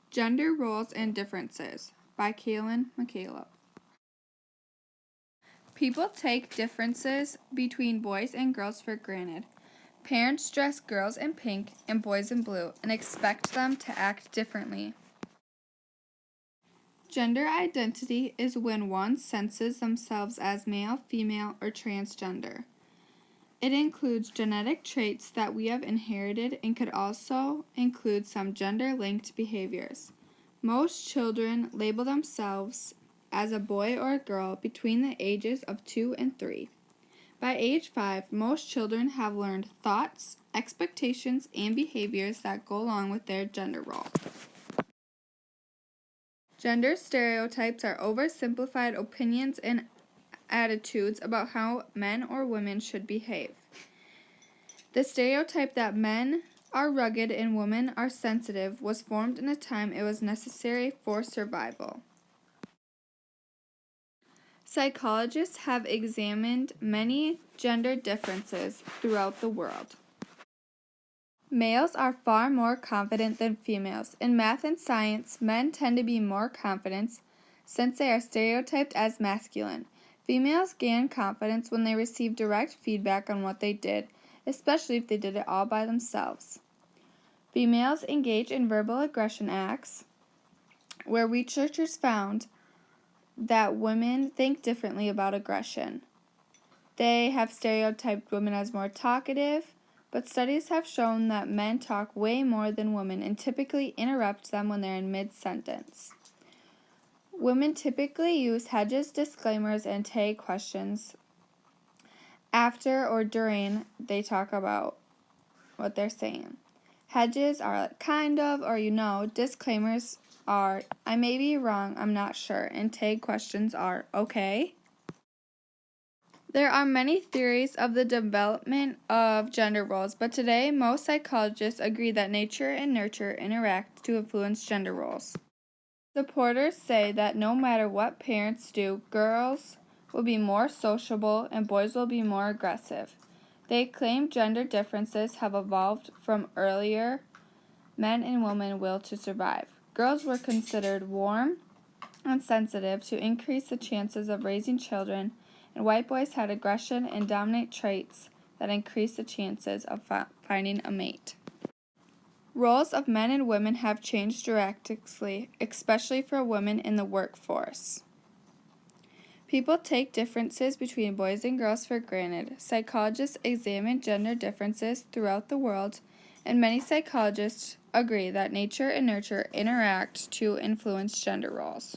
Gender Roles and Differences by Kaylin McCaleb. People take differences between boys and girls for granted. Parents dress girls in pink and boys in blue and expect them to act differently. Gender identity is when one senses themselves as male, female, or transgender. It includes genetic traits that we have inherited and could also include some gender-linked behaviors. Most children label themselves as a boy or a girl between the ages of 2 and 3. By age 5, most children have learned thoughts, expectations, and behaviors that go along with their gender role. Gender stereotypes are oversimplified opinions and attitudes about how men or women should behave. The stereotype that men are rugged and women are sensitive was formed in a time it was necessary for survival. Psychologists have examined many gender differences throughout the world. Males are far more confident than females. In math and science, men tend to be more confident since they are stereotyped as masculine. Females gain confidence when they receive direct feedback on what they did, especially if they did it all by themselves. Females engage in verbal aggression acts, where researchers found that women think differently about aggression. They have stereotyped women as more talkative, but studies have shown that men talk way more than women and typically interrupt them when they're in mid-sentence. Women typically use hedges, disclaimers, and tag questions after or during they talk about what they're saying. Hedges are like kind of or you know. Disclaimers are I may be wrong, I'm not sure. And tag questions are okay. There are many theories of the development of gender roles, but today most psychologists agree that nature and nurture interact to influence gender roles. Supporters say that no matter what parents do, girls will be more sociable and boys will be more aggressive. They claim gender differences have evolved from earlier men and women will to survive. Girls were considered warm and sensitive to increase the chances of raising children, and white boys had aggression and dominant traits that increased the chances of finding a mate. Roles of men and women have changed drastically, especially for women in the workforce. People take differences between boys and girls for granted. Psychologists examine gender differences throughout the world, and many psychologists agree that nature and nurture interact to influence gender roles.